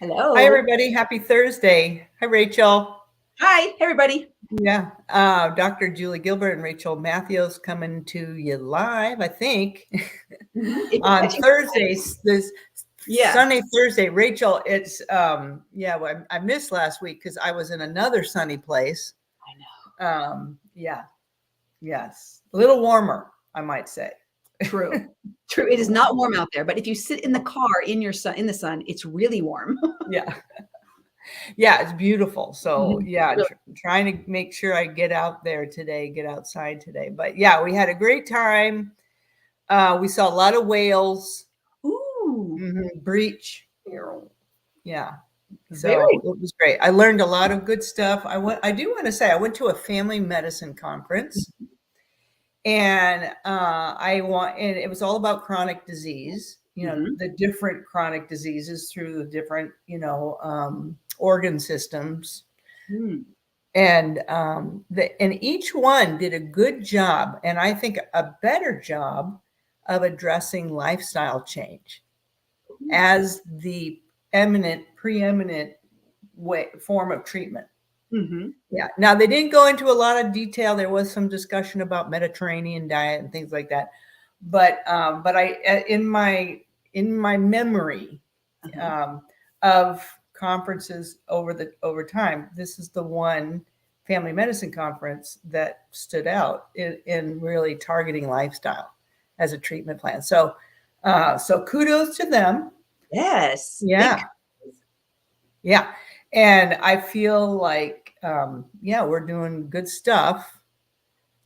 Hi, Hello. everybody. Happy Thursday. Hi, Rachel. Hi, everybody. Yeah. Dr. Julie Gilbert and Rachel Matthews coming to you live, I think, If you're on catching, Thursdays, this yeah, sunny Thursday. Rachel, well, I missed last week because I was in another sunny place. I know. Yeah. Yes. A little warmer, I might say. True. True. It is not warm out there, but if you sit in the car in the sun, it's really warm. Yeah. Yeah, it's beautiful. So Mhm. yeah, Really. trying to make sure I get out there today, get outside today. But yeah, we had a great time. We saw a lot of whales, Ooh, breach. Yeah, very. so it was great. I learned a lot of good stuff. I do want to say I went to a family medicine conference, and and it was all about chronic disease. Mm-hmm. The different chronic diseases through the different organ systems. Mm. And each one did a good job, and I think a better job of addressing lifestyle change as the preeminent form of treatment. Mm-hmm. Yeah. Now they didn't go into a lot of detail. There was some discussion about Mediterranean diet and things like that, but I in my memory Uh-huh. of conferences over time, this is the one family medicine conference that stood out in really targeting lifestyle as a treatment plan. So kudos to them. Yes. Big. Yeah, yeah, and I feel like yeah, we're doing good stuff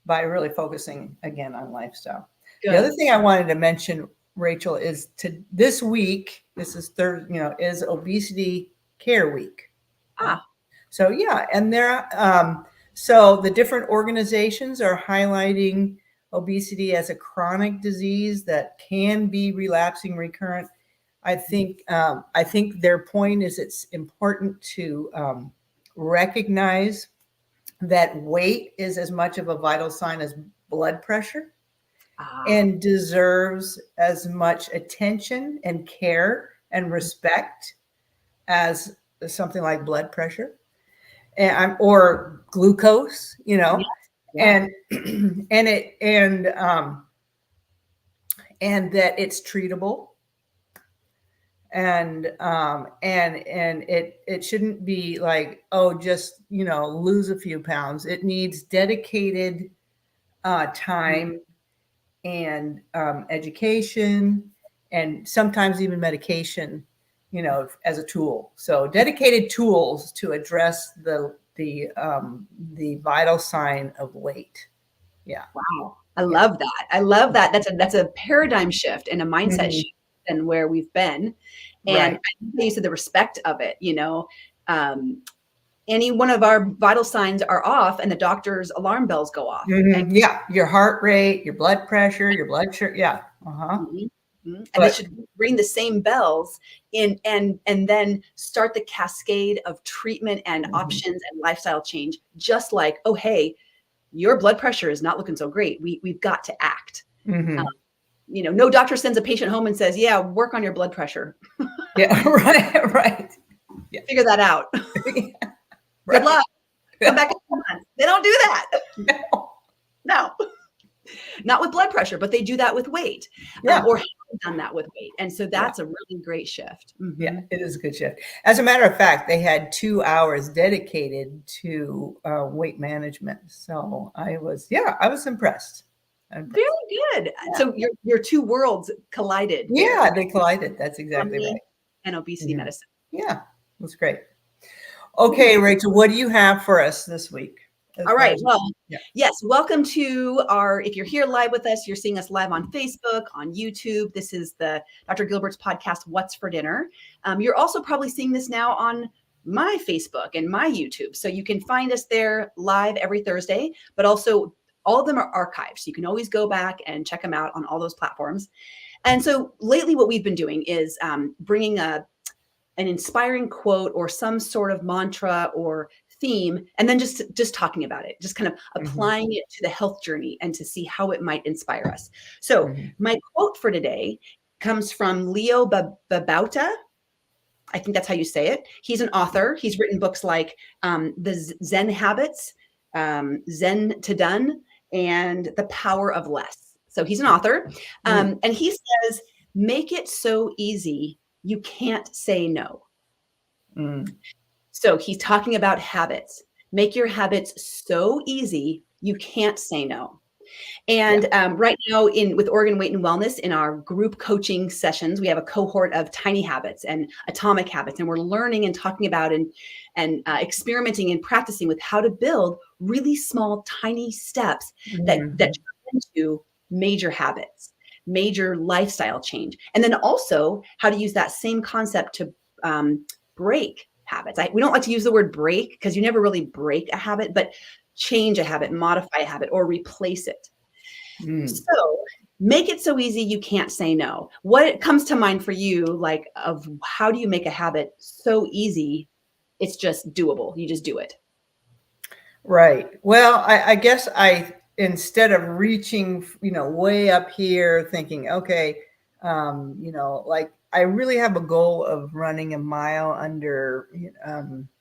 by really focusing again on lifestyle. The other Good. thing I wanted to mention, Rachel, is to this week. This is is Obesity Care Week. Ah. So yeah, and so the different organizations are highlighting obesity as a chronic disease that can be relapsing, recurrent. I think their point is it's important to recognize that weight is as much of a vital sign as blood pressure Ah. and deserves as much attention and care and respect as something like blood pressure or glucose, Yeah. Yeah. and and it and that it's treatable, and it shouldn't be like, oh, just lose a few pounds. It needs dedicated time and education, and sometimes even medication, as a tool. So dedicated tools to address the vital sign of weight. Yeah. Wow. I Yeah. love that. I love that. That's a paradigm shift and a mindset Mhm. shift than where we've been. And Right. I think you said the respect of it. Um, any one of our vital signs are off and the doctor's alarm bells go off. And, Yeah. Your heart rate, your blood pressure, your blood sugar. Yeah. Uh-huh. mhm, and they But should ring the same bells in and then start the cascade of treatment and mhm. options and lifestyle change, just like, oh, hey, your blood pressure is not looking so great. We've got to act. Um, Mhm. no doctor sends a patient home and says, yeah, work on your blood pressure. Yeah. Right. Right. Yeah. Figure that out. Good Right. luck. Come back in 2 months. They don't do that. No. No, not with blood pressure, but they do that with weight, Yeah. or have done that with weight. And so Yeah. that's a really great shift. Yeah, Mhm. it is a good shift. As a matter of fact, they had 2 hours dedicated to weight management. So I was impressed. Very Impressed. good. Yeah. So your two worlds collided there, Yeah, they collided. That's exactly economy right. and obesity Mhm. medicine. Yeah, it was great. Okay, Rachel, what do you have for us this week? As All far right. as Well, yeah. yes, welcome to if you're here live with us, you're seeing us live on Facebook, on YouTube. This is the Dr. Gilbert's podcast, What's for Dinner. You're also probably seeing this now on my Facebook and my YouTube. So you can find us there live every Thursday, but also all of them are archived. So you can always go back and check them out on all those platforms. And so lately, what we've been doing is bringing an inspiring quote or some sort of mantra or theme, and then just talking about it, just kind of Mhm, applying it to the health journey and to see how it might inspire us. So mhm, my quote for today comes from Leo Babauta. I think that's how you say it. He's an author. He's written books like The Zen Habits, Zen to Done, and The Power of Less. So he's an author. And he says, make it so easy, you can't say no. So he's talking about habits. Make your habits so easy, you can't say no. And right now with Oregon Weight and Wellness, in our group coaching sessions, we have a cohort of tiny habits and atomic habits, and we're learning and talking about and experimenting and practicing with how to build really small, tiny steps that turn into major habits, major lifestyle change. And then also how to use that same concept to break habits. We don't like to use the word break because you never really break a habit, but change a habit, modify a habit, or replace it. So make it so easy you can't say no. What comes to mind for you, like, of how do you make a habit so easy it's just doable? You just do it. Right. Well, I guess instead of reaching, way up here thinking, okay, like I really have a goal of running a mile under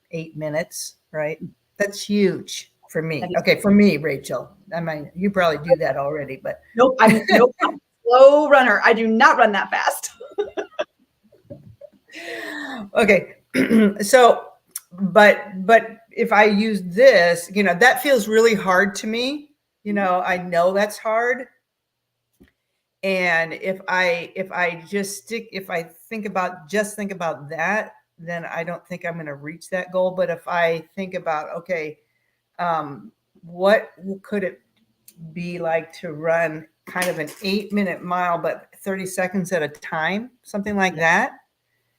8 minutes, right? That's huge for me. Okay, for me, Rachel. I mean, you probably do that already, but nope. I'm a slow runner. I do not run that fast. Okay, so, but if I use this, that feels really hard to me. I know that's hard. And if I think about that, then I don't think I'm going to reach that goal. But if I think about, okay, what could it be like to run kind of an 8-minute mile, but 30 seconds at a time, something like that?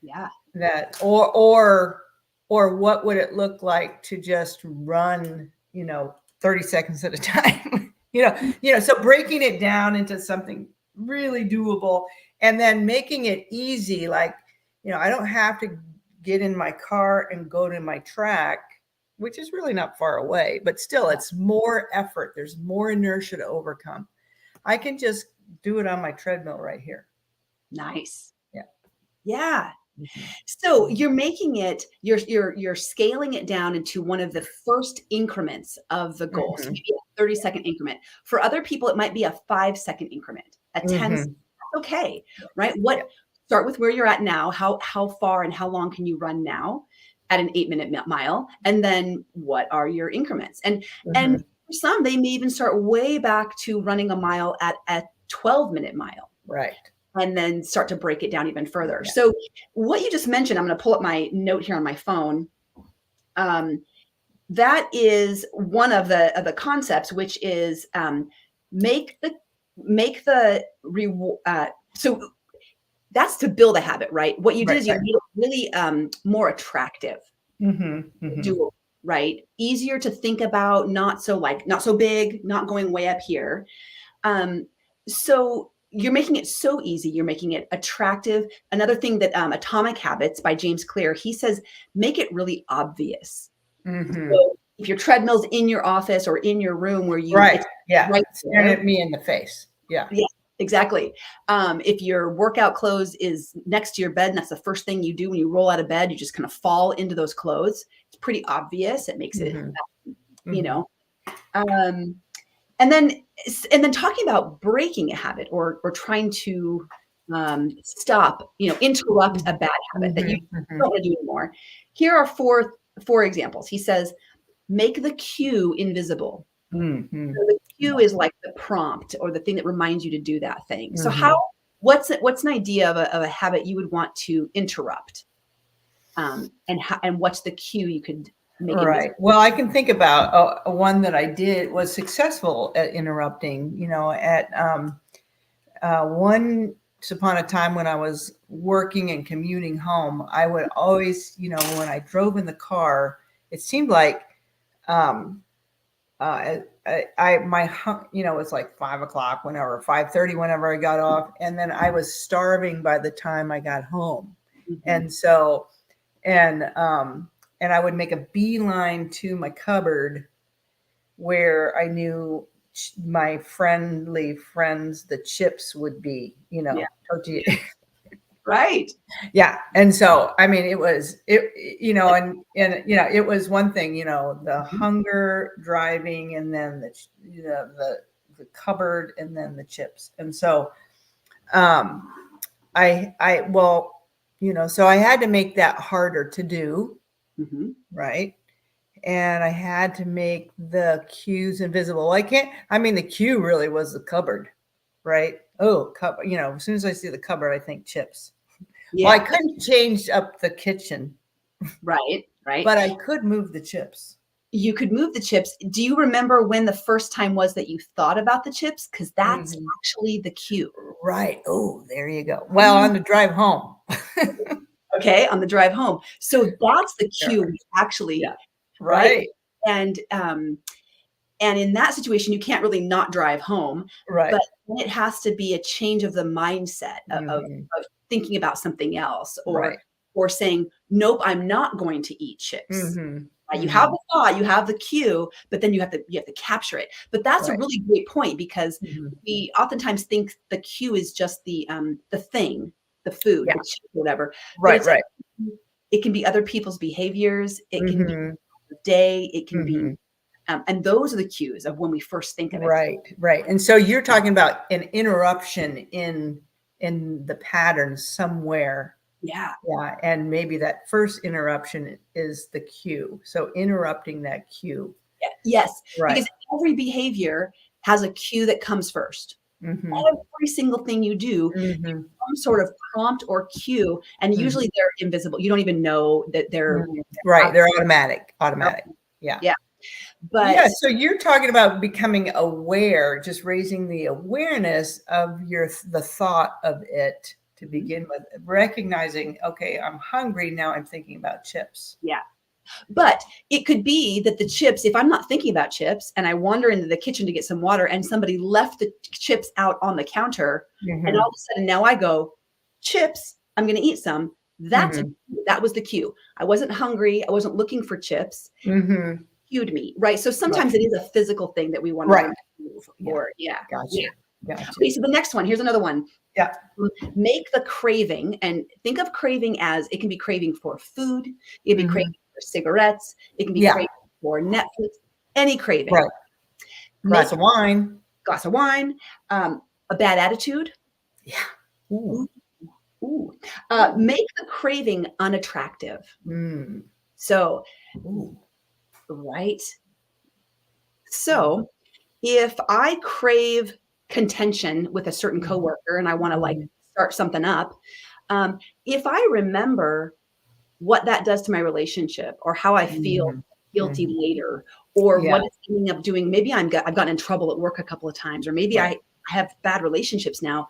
Yeah. That, or what would it look like to just run, 30 seconds at a time? So breaking it down into something really doable, and then making it easy. Like, I don't have to get in my car and go to my track, which is really not far away, but still it's more effort. There's more inertia to overcome. I can just do it on my treadmill right here. Nice. Yeah. Yeah. So you're making it, you're scaling it down into one of the first increments of the goal. So maybe a 30-second increment. For other people, it might be a 5-second increment, a 10. Okay, right? Start with where you're at now. How far and how long can you run now at an 8-minute mile? And then what are your increments? And for some, they may even start way back to running a mile at a 12-minute mile. Right. And then start to break it down even further. Yeah. So what you just mentioned, I'm going to pull up my note here on my phone. That is one of the concepts, which is make the reward. So that's to build a habit, right? What you did is you made it really more attractive, doable, right? Easier to think about, not so big, not going way up here. So you're making it so easy. You're making it attractive. Another thing that Atomic Habits by James Clear, he says, make it really obvious. So if your treadmill's in your office or in your room where you staring at me in the face. Yeah, exactly. If your workout clothes is next to your bed and that's the first thing you do when you roll out of bed, you just kind of fall into those clothes. It's pretty obvious. It makes it, And then talking about breaking a habit or trying to stop, interrupt a bad habit that you don't want to do anymore. Here are four examples. He says, make the cue invisible. So the cue is like the prompt or the thing that reminds you to do that thing. So what's an idea of a habit you would want to interrupt? And what's the cue you could make it right. Well, I can think about one that I did was successful at interrupting, once upon a time when I was working and commuting home, I would always, when I drove in the car, it seemed like, it's like 5 o'clock, whenever, 5:30, whenever I got off. And then I was starving by the time I got home. And so, and I would make a beeline to my cupboard where I knew my friendly friends, the chips would be, tortilla. Right. Yeah. And so, I mean, it was, it was one thing, the hunger driving, and then the cupboard, and then the chips. And so, so I had to make that harder to do. Mm-hmm. Right. And I had to make the cues invisible. The cue really was the cupboard, right? Oh, cupboard, as soon as I see the cupboard, I think chips. Yeah. Well, I couldn't change up the kitchen. Right. But I could move the chips. You could move the chips. Do you remember when the first time was that you thought about the chips? Because that's actually the cue. Right. Oh, there you go. Well, on the drive home. Okay, on the drive home. So that's the cue, actually. Yeah. Right. And in that situation, you can't really not drive home. Right. But it has to be a change of the mindset of thinking about something else, or saying, nope, I'm not going to eat chips. Right? You have the thought, you have the cue, but then you have to capture it. But that's a really great point, because we oftentimes think the cue is just the thing, the food, the chip, whatever. Right. It can be other people's behaviors. It can be the day. It can be, and those are the cues of when we first think of it. Right. And so you're talking about an interruption in the pattern somewhere. Yeah. And maybe that first interruption is the cue. So interrupting that cue. Yes. Right. Because every behavior has a cue that comes first. Every single thing you do, some sort of prompt or cue, and usually they're invisible. You don't even know that they're right. They're automatic. Yeah. But so you're talking about becoming aware, just raising the awareness of the thought of it to begin with, recognizing, okay, I'm hungry now. I'm thinking about chips. Yeah. But it could be that the chips, if I'm not thinking about chips and I wander into the kitchen to get some water and somebody left the chips out on the counter, and all of a sudden now I go, chips, I'm going to eat some. That was the cue. I wasn't hungry. I wasn't looking for chips. Cued me, right? So sometimes it is a physical thing that we want to move. Or Gotcha. Okay, so the next one, here's another one. Yeah. Make the craving, and think of craving as, it can be craving for food, it can be craving for cigarettes, it can be craving for Netflix, any craving. Right. Glass of wine, a bad attitude. Yeah. Ooh. Make the craving unattractive. So, right. So if I crave contention with a certain coworker and I want to start something up, if I remember what that does to my relationship, or how I feel guilty later, or what it's ending up doing, maybe I've gotten in trouble at work a couple of times, or maybe I have bad relationships now,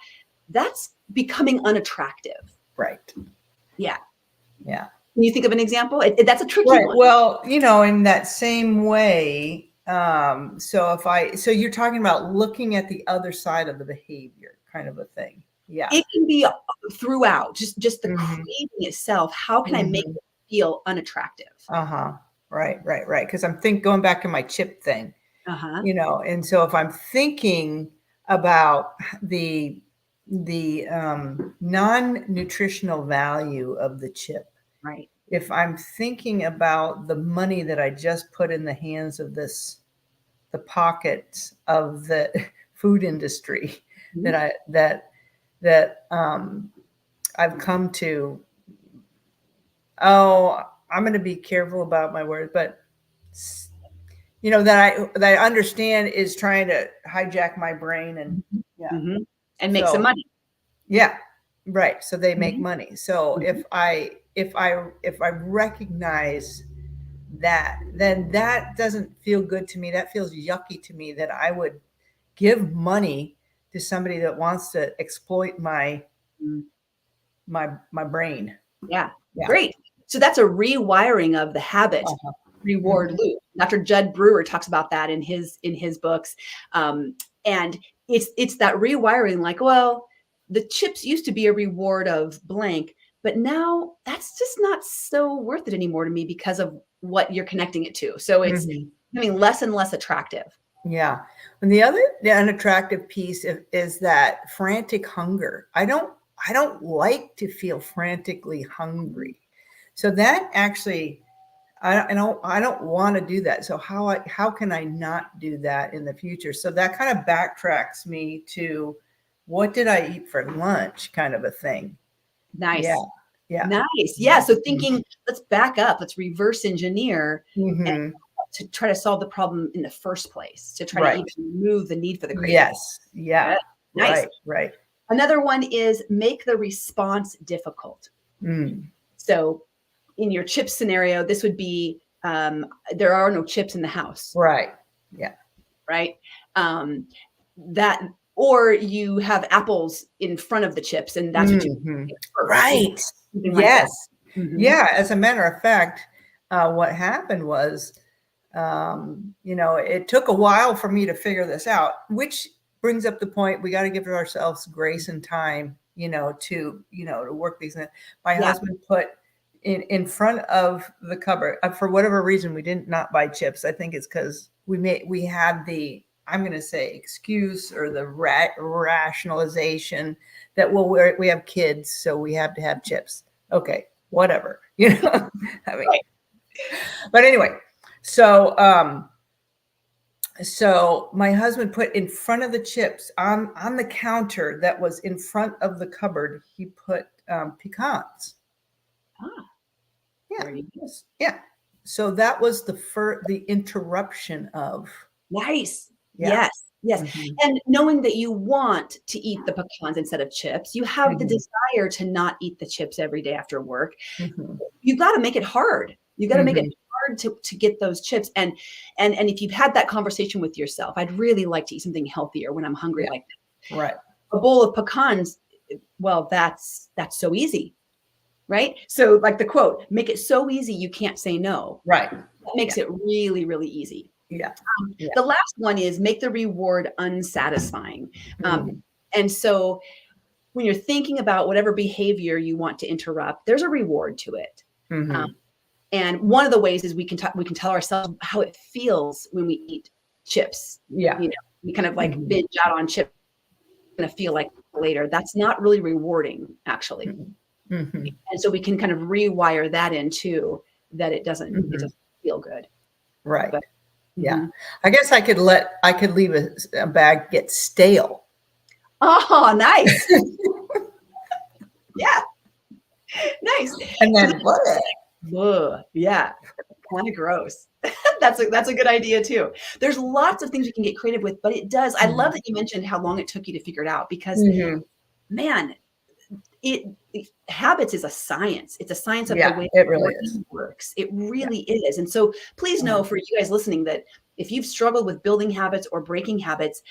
that's becoming unattractive. Right. Yeah. Yeah. Can you think of an example? That's a tricky one. Well, in that same way, so you're talking about looking at the other side of the behavior, kind of a thing. Yeah. It can be throughout, just the craving itself. How can I make it feel unattractive? Right. Because I'm going back to my chip thing, and so if I'm thinking about the non-nutritional value of the chip, right? If I'm thinking about the money that I just put in the hands of the pockets of the food industry, that I've come to, I'm going to be careful about my words, but that I understand is trying to hijack my brain and make some money. Yeah. Right. So they make money. So if I recognize that, then that doesn't feel good to me. That feels yucky to me, that I would give money to somebody that wants to exploit my brain. Yeah. Great. So that's a rewiring of the habit reward loop. Dr. Judd Brewer talks about that in his books. And it's that rewiring, like, well, the chips used to be a reward of blank, but now that's just not so worth it anymore to me because of what you're connecting it to. So it's becoming less and less attractive. Yeah. And the unattractive piece is that frantic hunger. I I don't like to feel frantically hungry. So that actually, I don't want to do that. So how can I not do that in the future? So that kind of backtracks me to what did I eat for lunch, kind of a thing. Nice. Yeah. Yeah. Nice. Yeah. So thinking, let's back up, let's reverse engineer Mm-hmm. to try to solve the problem in the first place, to try Right. to even remove the need for the craving. Yes. Yeah. Nice. Right. Right. Another one is make the response difficult. Mm. So in your chip scenario, this would be there are no chips in the house. Right. Yeah. Right. That, or you have apples in front of the chips, and that's what you Mhm. pick first. Right. Something like that. Yes. Mhm. Yeah. As a matter of fact, what happened was, it took a while for me to figure this out, which brings up the point we got to give ourselves grace and time, to work these in. My Yeah. husband put in front of the cupboard, for whatever reason, we did not buy chips. I think it's because we had the, I'm going to say, excuse or the rationalization that, well, we have kids, so we have to have chips. Okay, whatever, I mean, but anyway, so my husband put in front of the chips on the counter that was in front of the cupboard, he put pecans. Ah, Yeah. very good. Yeah. So that was the interruption of. Nice. Yeah. Yes. Mhm. And knowing that you want to eat the pecans instead of chips, you have the Mhm. desire to not eat the chips every day after work. Mhm. You've got to make it hard. You got to make it Mhm. hard to get those chips. And if you've had that conversation with yourself, I'd really like to eat something healthier when I'm hungry Yeah. like that. Right. A bowl of pecans, well, that's so easy. Right? So like the quote, make it so easy you can't say no. Right. That makes it really, really easy. Yeah. Yeah. The last one is make the reward unsatisfying. Mhm. And so when you're thinking about whatever behavior you want to interrupt, there's a reward to it. Mhm. And one of the ways is we can tell ourselves how it feels when we eat chips. Yeah. We kind of like Mhm. binge out on chips, going to feel like later. That's not really rewarding, actually. Mhm. And so we can kind of rewire that in too, that it doesn't feel good. Right. But, yeah. I guess I could leave a bag get stale. Oh, nice. Yeah. Nice. And then Yeah. Kind of gross. That's a good idea too. There's lots of things you can get creative with, but it does. I love that you mentioned how long it took you to figure it out, because man, habits is a science. It's a science of the way it really is. works. It really is. And so please know, for you guys listening, that if you've struggled with building habits or breaking habits,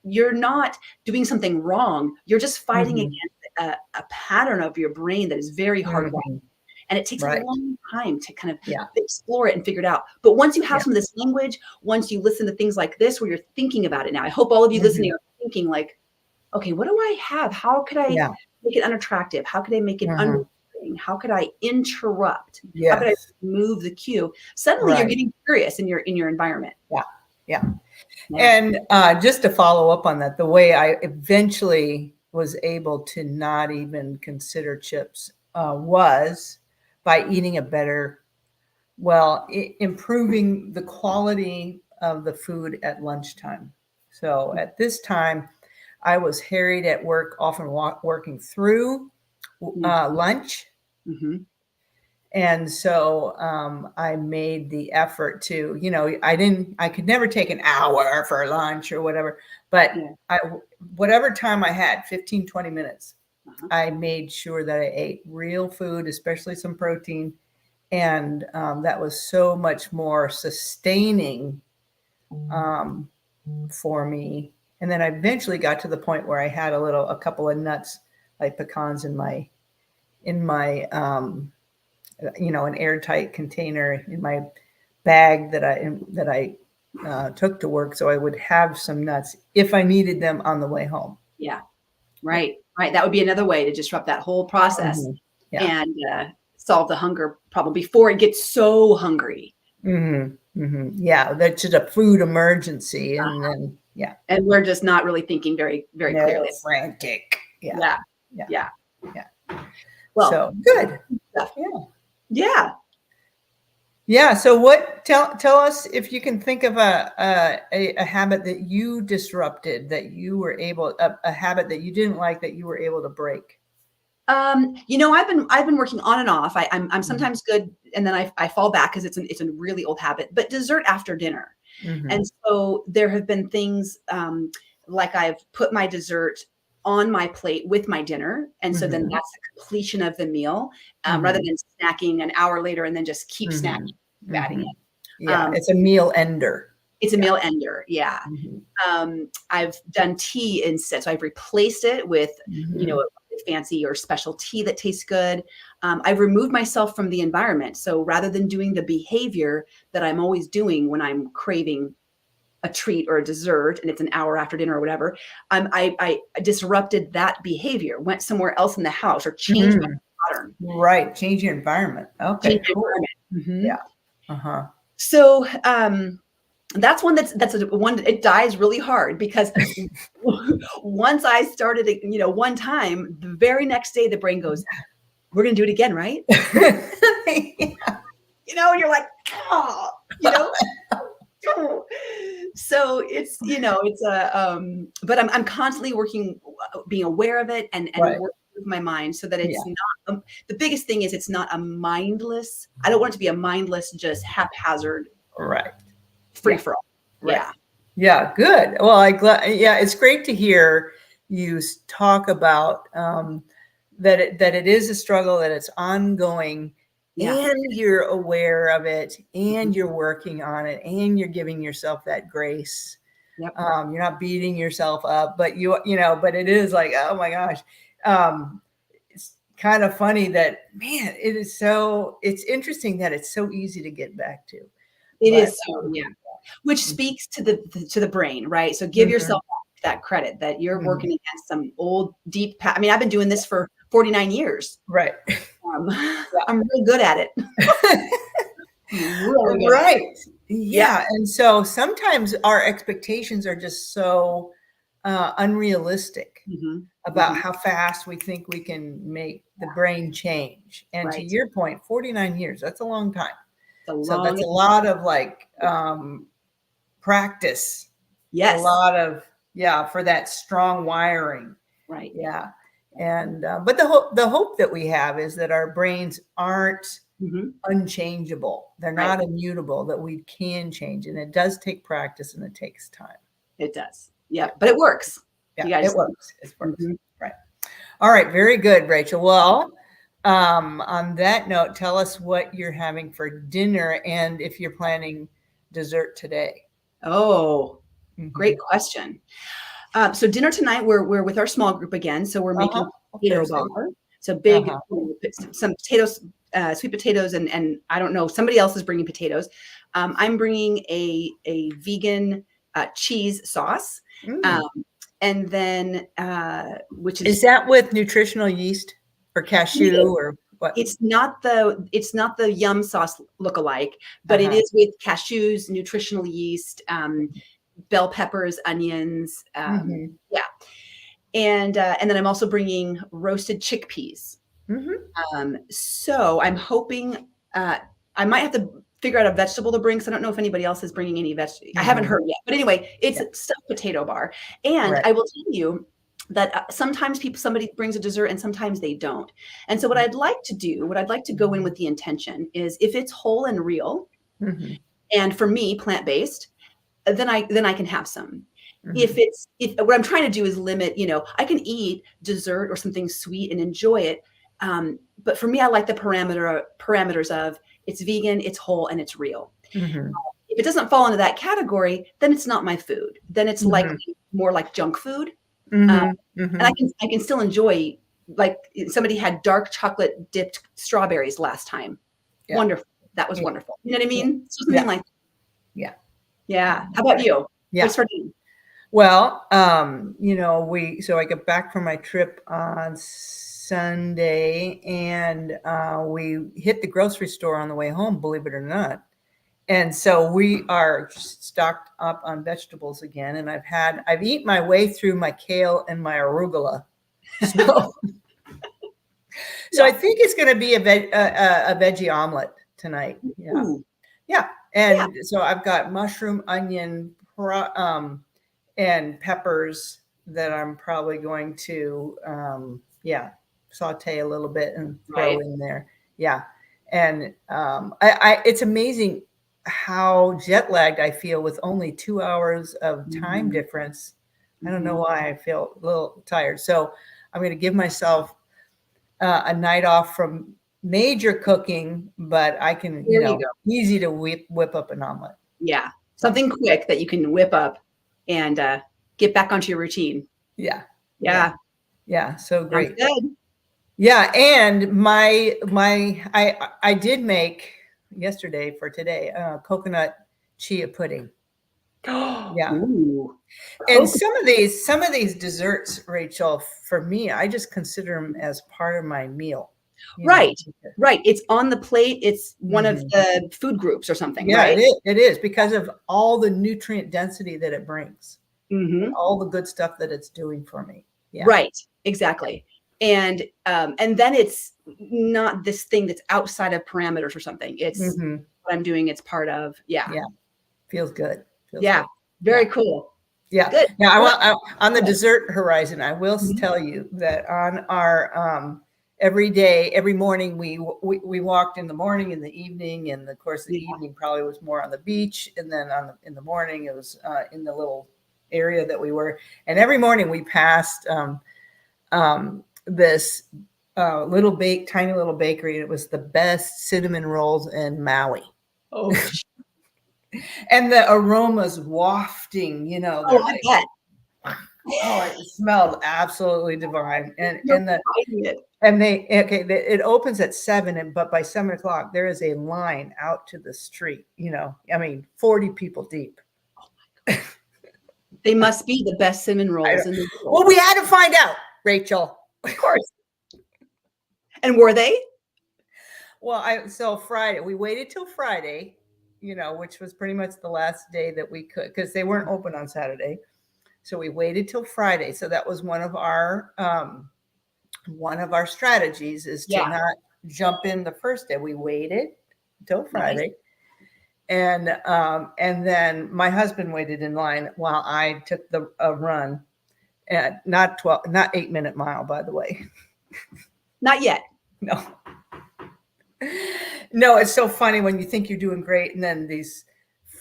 you're not doing something wrong. You're just fighting against a pattern of your brain that is very hardwired. And it takes a long time to kind of explore it and figure it out. But once you have some of this language, once you listen to things like this, where you're thinking about it now, I hope all of you listening are thinking like, okay, what do I have? How could I make it unattractive? How could I make it unrewarding? How could I interrupt? How could I move the cue? Suddenly you're getting curious in your environment. Yeah. And just to follow up on that, the way I eventually was able to not even consider chips was by eating improving the quality of the food at lunchtime. So at this time, I was harried at work, often working through lunch. And so I made the effort to, I could never take an hour for lunch or whatever, but whatever time I had, 15, 20 minutes, I made sure that I ate real food, especially some protein. And that was so much more sustaining for me. And then I eventually got to the point where I had a couple of nuts, like pecans in my an airtight container in my bag that I took to work, so I would have some nuts if I needed them on the way home. Yeah, right. That would be another way to disrupt that whole process and solve the hunger problem before it gets so hungry. Yeah, that's just a food emergency, and then and we're just not really thinking very, very clearly. Frantic. Yeah. Well, so good. stuff. Yeah. Yeah. Yeah. So tell us if you can think of a habit that you disrupted, that you were able, a habit that you didn't like, that you were able to break. I've been working on and off. I'm sometimes good, and then I fall back because it's a really old habit. But dessert after dinner, and so there have been things like I've put my dessert on my plate with my dinner, and so then that's the completion of the meal, rather than snacking an hour later and then just keep snacking, adding it. Yeah, it's a meal ender. It's a meal ender. Yeah. I've done tea instead, so I've replaced it with fancy or special tea that tastes good. I've removed myself from the environment. So rather than doing the behavior that I'm always doing when I'm craving a treat or a dessert and it's an hour after dinner or whatever, I disrupted that behavior, went somewhere else in the house or changed my pattern. Right. Change your environment. Okay. Change your environment. Yeah. So that's one it dies really hard because once I started it, one time, the very next day the brain goes, we're going to do it again, right? And you're like, oh, so it's but I'm constantly being aware of it and working with my mind so that it's not, the biggest thing is it's not a mindless, I don't want it to be a mindless, just haphazard, free for all. Yeah. Good. Well, it's great to hear you talk about that it is a struggle, that it's ongoing, and you're aware of it, and you're working on it, and you're giving yourself that grace. You're not beating yourself up, but but it is like, oh my gosh. It's kind of funny that, man, it's interesting that it's so easy to get back to. It is so, which speaks to the brain, right? So give yourself that credit that you're working against some old deep I've been doing this for 49 years. Right. I'm really good at it. Really good. Right. Yeah. And so sometimes our expectations are just so unrealistic about how fast we think we can make the brain change. And to your point, 49 years, that's a long time. So that's a lot of practice. Yes. A lot of, for that strong wiring. Right. Yeah. And, but the hope that we have is that our brains aren't unchangeable. They're not immutable, that we can change. And it does take practice and it takes time. It does. Yeah. But it works. Yeah, it works. It works. Right. All right. Very good, Rachel. Well, on that note, tell us what you're having for dinner and if you're planning dessert today. Oh, great question. So dinner tonight, we're with our small group again. So we're making potato bar. So big, some potatoes, sweet potatoes, and I don't know, somebody else is bringing potatoes. I'm bringing a vegan cheese sauce. And then, which is that with nutritional yeast or cashew or what? It's not the Yum sauce lookalike, but it is with cashews, nutritional yeast, bell peppers, onions. And then I'm also bringing roasted chickpeas. So I'm hoping I might have to figure out a vegetable to bring, because I don't know if anybody else is bringing any vegetables. I haven't heard yet. But anyway, it's a stuffed potato bar. And I will tell you that sometimes somebody brings a dessert and sometimes they don't. And so what I'd like to go in with the intention is, if it's whole and real, and for me, plant-based, then I can have some. If what I'm trying to do is limit, I can eat dessert or something sweet and enjoy it. But for me, I like the parameters of it's vegan, it's whole, and it's real. If it doesn't fall into that category, then it's not my food. Then it's likely more like junk food. And I can still enjoy, like somebody had dark chocolate dipped strawberries last time. Wonderful. That was wonderful. You know what I mean? So something like that. Yeah. How about you? What's for dinner? Well, so I got back from my trip on Sunday, and we hit the grocery store on the way home, believe it or not. And so we are stocked up on vegetables again. And I've eaten my way through my kale and my arugula. So So I Yeah. think it's going to be a veggie omelet tonight. Yeah. Ooh, Yeah. And so I've got mushroom, onion, and peppers that I'm probably going to, saute a little bit and throw Right. in there. Yeah. And it's amazing how jet lagged I feel with only 2 hours of time Mhm. difference. I don't know why I feel a little tired. So I'm going to give myself a night off from major cooking, but I can, There you go. easy to whip up an omelet. Yeah. Something quick that you can whip up and get back onto your routine. Yeah. Yeah. Yeah. So Sounds great. good. Yeah. And I did make yesterday for today, coconut chia pudding. Yeah. Ooh. And some of these desserts, Rachel, for me, I just consider them as part of my meal. Right. Right. It's on the plate. It's one of Mhm. the food groups or something, Yeah, right? it is because of all the nutrient density that it brings, Mhm. all the good stuff that it's doing for me. Yeah. Right. Exactly. And then it's not this thing that's outside of parameters or something. It's Mhm. what I'm doing. It's part of. Yeah. Yeah. Feels good. Feels Yeah. good. Very Yeah. cool. Yeah. Good. Now, Well, on the good. dessert horizon, I will Mhm. tell you that on our every morning we walked in the morning, in the evening, and of course the Yeah. evening probably was more on the beach, and then in the morning it was in the little area that we were. And every morning we passed this tiny little bakery. And it was the best cinnamon rolls in Maui. Oh, And the aromas wafting, they're I like, bet. oh, it smelled absolutely divine. And You're hiding it. it opens at 7, but by 7 o'clock there is a line out to the street. 40 people deep. They must be the best cinnamon rolls in the Well, world. we had to find out, Rachel. Of course. And were they? Well, so Friday, we waited till Friday, which was pretty much the last day that we could, because they weren't open on Saturday. So we waited till Friday. So that was one of our strategies, is to not jump in the first day. We waited until Friday. Nice. And then my husband waited in line while I took a run, at not 8-minute mile, by the way. Not yet. No. No, it's so funny when you think you're doing great and then these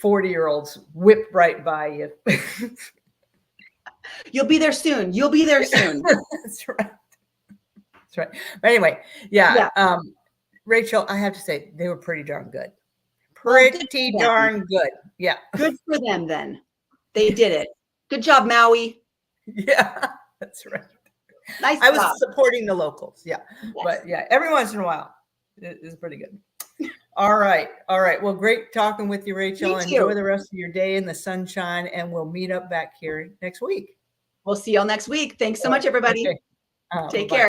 40-year-olds whip right by you. You'll be there soon. You'll be there soon. That's right. That's right. But anyway, yeah. Rachel, I have to say they were pretty darn good. Pretty darn good. Yeah. Good for them then. They did it. Good job, Maui. Yeah, that's right. Nice I job. was supporting the locals. Yeah. Yes. But yeah, every once in a while it is pretty good. All right. Well, great talking with you, Rachel. Enjoy the rest of your day in the sunshine, and we'll meet up back here next week. We'll see y'all next week. Thanks so much, everybody. Okay. Take Bye. care.